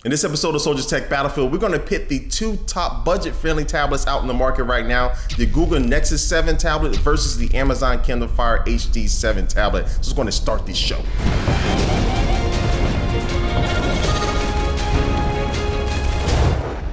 In this episode of Soldiers Tech Battlefield, we're going to pit the two top budget-friendly tablets out in the market right now, the Google Nexus 7 tablet versus the Amazon Kindle Fire HD 7 tablet. So it's going to start this show.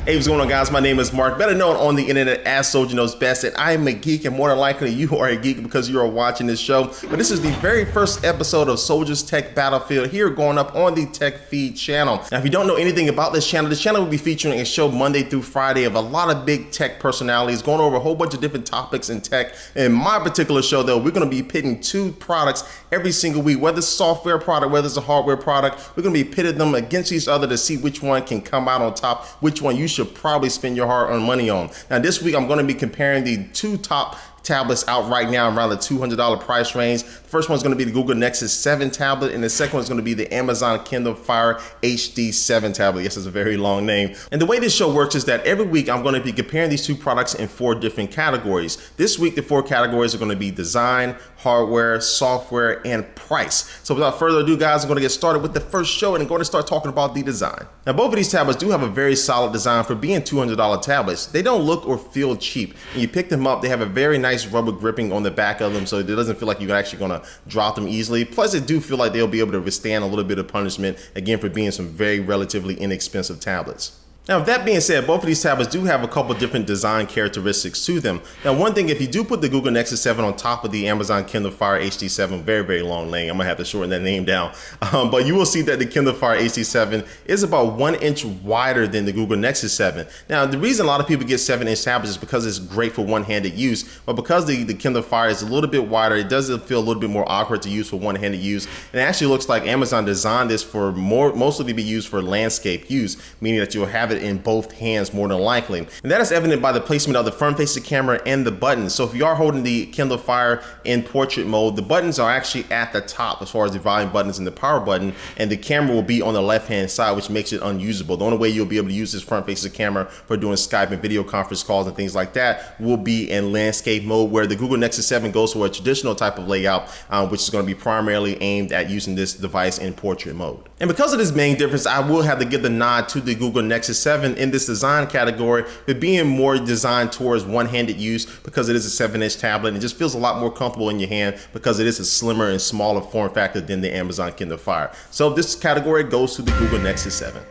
Hey, what's going on, guys? My name is Mark, better known on the internet as Soldier Knows Best, and I am a geek, and more than likely you are a geek because you are watching this show. But this is the very first episode of Soldiers Tech Battlefield here going up on the Tech Feed channel. Now, if you don't know anything about this channel will be featuring a show Monday through Friday of a lot of big tech personalities going over a whole bunch of different topics in tech. In my particular show, though, we're going to be pitting two products every single week, whether it's a software product, whether it's a hardware product. We're going to be pitting them against each other to see which one can come out on top, which one you should probably spend your hard-earned money on. Now this week I'm going to be comparing the two top tablets out right now around the $200 price range. The first one's going to be the Google Nexus 7 tablet, and the second one's going to be the Amazon Kindle Fire HD 7 tablet. Yes, it's a very long name. And the way this show works is that every week I'm going to be comparing these two products in 4 different categories. This week the 4 categories are going to be design, hardware, software, and price. So without further ado, guys, I'm going to get started with the first show and I'm going to start talking about the design. Now both of these tablets do have a very solid design for being $200 tablets. They don't look or feel cheap. When you pick them up, they have a very nice rubber gripping on the back of them, so it doesn't feel like you're actually going to drop them easily. Plus, they do feel like they'll be able to withstand a little bit of punishment, again, for being some very relatively inexpensive tablets. Now, with that being said, both of these tablets do have a couple different design characteristics to them. Now, one thing, if you do put the Google Nexus 7 on top of the Amazon Kindle Fire HD 7, very long name, I'm gonna have to shorten that name down, but you will see that the Kindle Fire HD 7 is about 1 inch wider than the Google Nexus 7. Now, the reason a lot of people get 7-inch tablets is because it's great for one-handed use, but because the Kindle Fire is a little bit wider, it does feel a little bit more awkward to use for one-handed use. And it actually looks like Amazon designed this for mostly to be used for landscape use, meaning that you'll have it in both hands more than likely. And that is evident by the placement of the front-facing camera and the buttons. So if you are holding the Kindle Fire in portrait mode, the buttons are actually at the top as far as the volume buttons and the power button, and the camera will be on the left-hand side, which makes it unusable. The only way you'll be able to use this front-facing camera for doing Skype and video conference calls and things like that will be in landscape mode, where the Google Nexus 7 goes for a traditional type of layout, which is going to be primarily aimed at using this device in portrait mode. And because of this main difference, I will have to give the nod to the Google Nexus 7 in this design category, but being more designed towards one-handed use because it is a 7-inch tablet, and it just feels a lot more comfortable in your hand because it is a slimmer and smaller form factor than the Amazon Kindle Fire. So this category goes to the Google Nexus 7.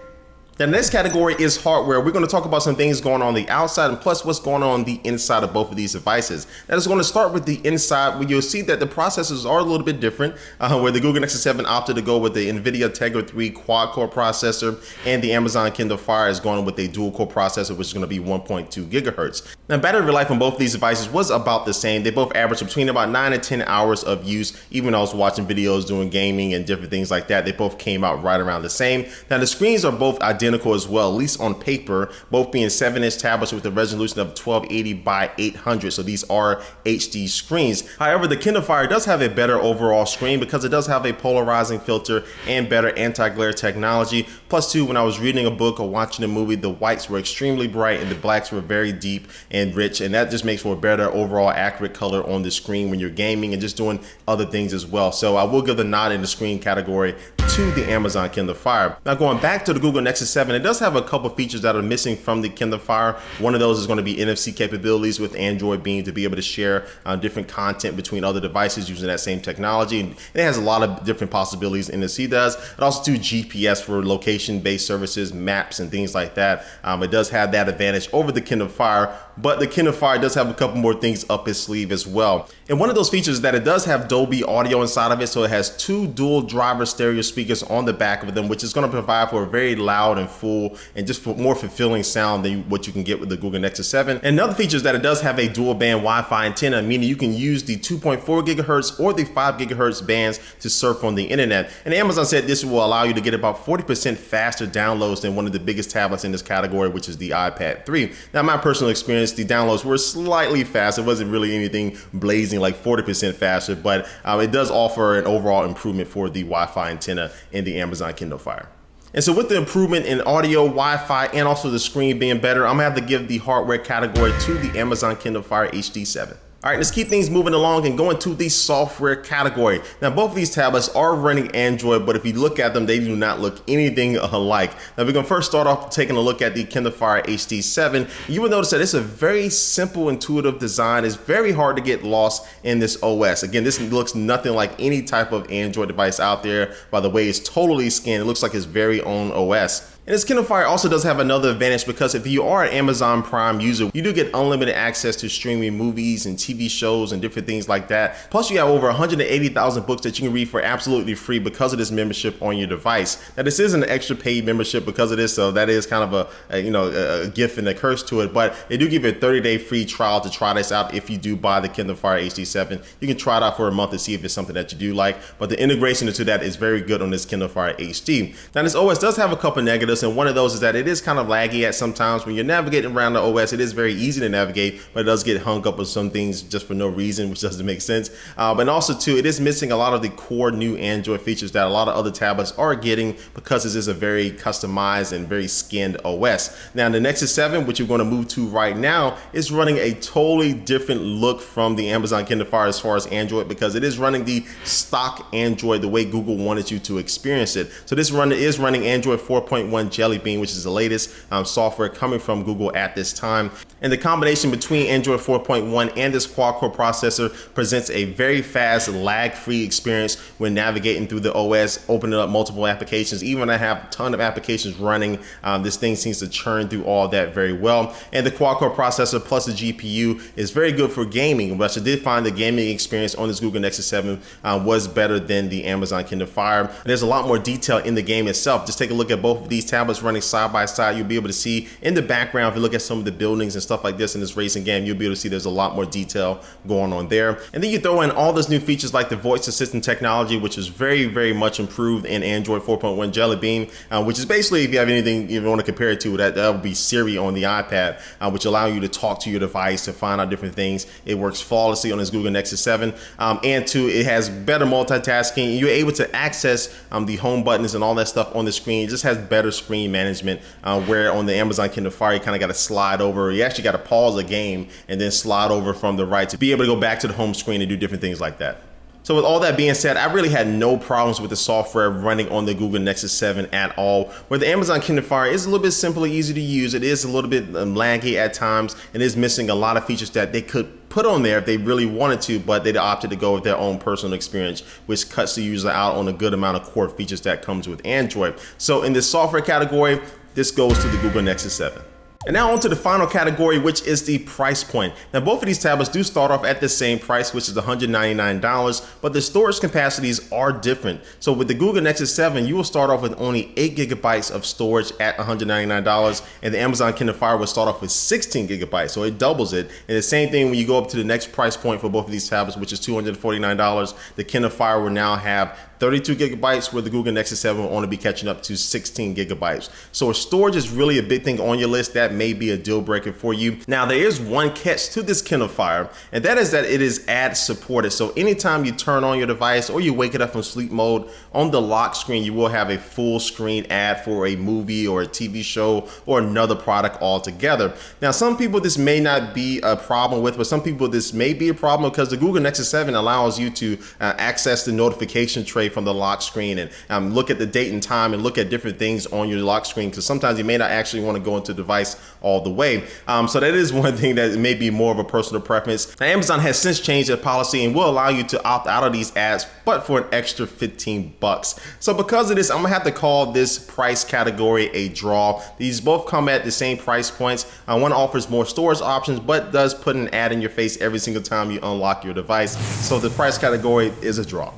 The next category is hardware. We're going to talk about some things going on the outside and plus what's going on the inside of both of these devices. That is going to start with the inside, where you'll see that the processors are a little bit different, where the Google Nexus 7 opted to go with the NVIDIA Tegra 3 quad-core processor, and the Amazon Kindle Fire is going with a dual-core processor, which is going to be 1.2 gigahertz. Now, battery life on both of these devices was about the same. They both average between about 9 and 10 hours of use. Even when I was watching videos, doing gaming and different things like that, they both came out right around the same. Now, the screens are both identical as well, at least on paper, both being 7-inch tablets with a resolution of 1280 by 800. So these are HD screens. However, the Kindle Fire does have a better overall screen because it does have a polarizing filter and better anti-glare technology. Plus, too, when I was reading a book or watching a movie, the whites were extremely bright and the blacks were very deep and rich, and that just makes for a better overall accurate color on the screen when you're gaming and just doing other things as well. So I will give the nod in the screen category to the Amazon Kindle Fire. Now, going back to the Google Nexus 7, it does have a couple features that are missing from the Kindle Fire. One of those is going to be NFC capabilities with Android being to be able to share different content between other devices using that same technology. And it has a lot of different possibilities NFC does. It also do GPS for location-based services, maps, and things like that. It does have that advantage over the Kindle Fire, but the Kindle Fire does have a couple more things up its sleeve as well. And one of those features is that it does have Dolby audio inside of it, so it has 2 dual driver stereo speakers on the back of them, which is going to provide for a very loud and full and just for more fulfilling sound than what you can get with the Google Nexus 7. And another feature is that it does have a dual band Wi-Fi antenna, meaning you can use the 2.4 gigahertz or the 5 gigahertz bands to surf on the internet. And Amazon said this will allow you to get about 40% faster downloads than one of the biggest tablets in this category, which is the iPad 3. Now, my personal experience, the downloads were slightly fast. It wasn't really anything blazing like 40% faster, but it does offer an overall improvement for the Wi-Fi antenna in the Amazon Kindle Fire. And so with the improvement in audio, Wi-Fi, and also the screen being better, I'm gonna have to give the hardware category to the Amazon Kindle Fire HD 7. All right, let's keep things moving along and go into the software category. Now, both of these tablets are running Android, but if you look at them, they do not look anything alike. Now, we're gonna first start off taking a look at the Kindle Fire HD7. You will notice that it's a very simple, intuitive design. It's very hard to get lost in this OS. Again, this looks nothing like any type of Android device out there. By the way, it's totally skinned. It looks like its very own OS. And this Kindle Fire also does have another advantage because if you are an Amazon Prime user, you do get unlimited access to streaming movies and TV shows and different things like that. Plus, you have over 180,000 books that you can read for absolutely free because of this membership on your device. Now, this is an extra paid membership because of this, so that is kind of a gift and a curse to it. But they do give you a 30-day free trial to try this out if you do buy the Kindle Fire HD7. You can try it out for a month to see if it's something that you do like. But the integration into that is very good on this Kindle Fire HD. Now, this OS does have a couple negatives. And one of those is that it is kind of laggy at some times. When you're navigating around the OS, it is very easy to navigate, but it does get hung up with some things just for no reason, which doesn't make sense. But also too, it is missing a lot of the core new Android features that a lot of other tablets are getting because this is a very customized and very skinned OS. Now the Nexus 7, which you're going to move to right now, is running a totally different look from the Amazon Kindle Fire as far as Android because it is running the stock Android the way Google wanted you to experience it. So this is running Android 4.1 Jelly Bean, which is the latest software coming from Google at this time. And the combination between Android 4.1 and this quad-core processor presents a very fast, lag-free experience when navigating through the OS, opening up multiple applications. Even when I have a ton of applications running, this thing seems to churn through all that very well. And the quad-core processor plus the GPU is very good for gaming, but I did find the gaming experience on this Google Nexus 7 was better than the Amazon Kindle Fire. And there's a lot more detail in the game itself. Just take a look at both of these tablets running side by side. You'll be able to see in the background, if you look at some of the buildings and stuff like this in this racing game, you'll be able to see there's a lot more detail going on there. And then you throw in all those new features like the voice assistant technology, which is very, very much improved in Android 4.1 Jelly Bean, which is basically, if you have anything you want to compare it to, that would be Siri on the iPad, which allow you to talk to your device to find out different things. It works flawlessly on this Google Nexus 7. And two, it has better multitasking. You're able to access the home buttons and all that stuff on the screen. It just has better screen management, where on the Amazon Kindle Fire, you kind of got to slide over. You actually got to pause a game and then slide over from the right to be able to go back to the home screen and do different things like that. So with all that being said, I really had no problems with the software running on the Google Nexus 7 at all. Where the Amazon Kindle Fire is a little bit simple, easy to use. It is a little bit laggy at times and is missing a lot of features that they could put on there if they really wanted to, but they opted to go with their own personal experience, which cuts the user out on a good amount of core features that comes with Android. So in this software category, this goes to the Google Nexus 7. And now on to the final category, which is the price point. Now both of these tablets do start off at the same price, which is $199, but the storage capacities are different. So with the Google Nexus 7, you will start off with only 8 gigabytes of storage at $199, and the Amazon Kindle Fire will start off with 16 gigabytes, so it doubles it. And the same thing when you go up to the next price point for both of these tablets, which is $249, the Kindle Fire will now have 32 gigabytes, where the Google Nexus 7 will only be catching up to 16 gigabytes. So storage is really a big thing on your list. That may be a deal breaker for you. Now there is one catch to this Kindle Fire, and that is that it is ad supported. So anytime you turn on your device or you wake it up from sleep mode, on the lock screen you will have a full screen ad for a movie or a TV show or another product altogether. Now some people this may not be a problem with, but some people this may be a problem because the Google Nexus 7 allows you to access the notification tray from the lock screen and look at the date and time and look at different things on your lock screen, because sometimes you may not actually want to go into the device all the way. So that is one thing that may be more of a personal preference. Now, Amazon has since changed their policy and will allow you to opt out of these ads, but for an extra 15 bucks. So because of this, I'm gonna have to call this price category a draw. These both come at the same price points. One offers more storage options, but does put an ad in your face every single time you unlock your device. So the price category is a draw.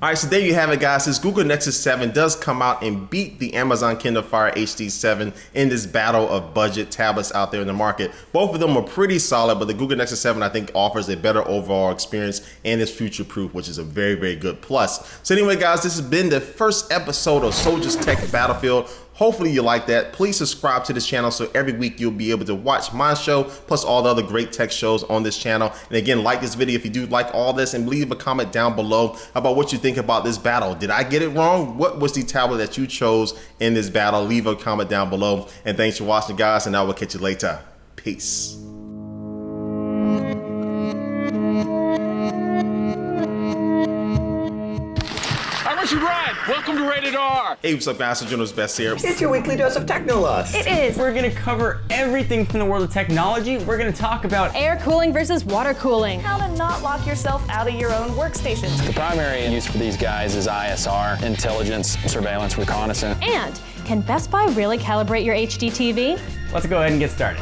All right, so there you have it, guys. This Google Nexus 7 does come out and beat the Amazon Kindle Fire HD7 in this battle of budget tablets out there in the market. Both of them are pretty solid, but the Google Nexus 7, I think, offers a better overall experience and is future-proof, which is a very, very good plus. So anyway, guys, this has been the first episode of Soldiers Tech Battlefield. Hopefully you like that. Please subscribe to this channel so every week you'll be able to watch my show plus all the other great tech shows on this channel. And again, like this video if you do like all this, and leave a comment down below about what you think about this battle. Did I get it wrong? What was the tablet that you chose in this battle? Leave a comment down below. And thanks for watching, guys, and I will catch you later. Peace. Welcome to Rated R! Hey, what's up guys, so Jonas Best here. It's your weekly dose of Technolust. It is. We're gonna cover everything from the world of technology. We're gonna talk about Air cooling versus water cooling. How to not lock yourself out of your own workstation. The primary use for these guys is ISR, intelligence, surveillance, reconnaissance. And can Best Buy really calibrate your HD TV? Let's go ahead and get started.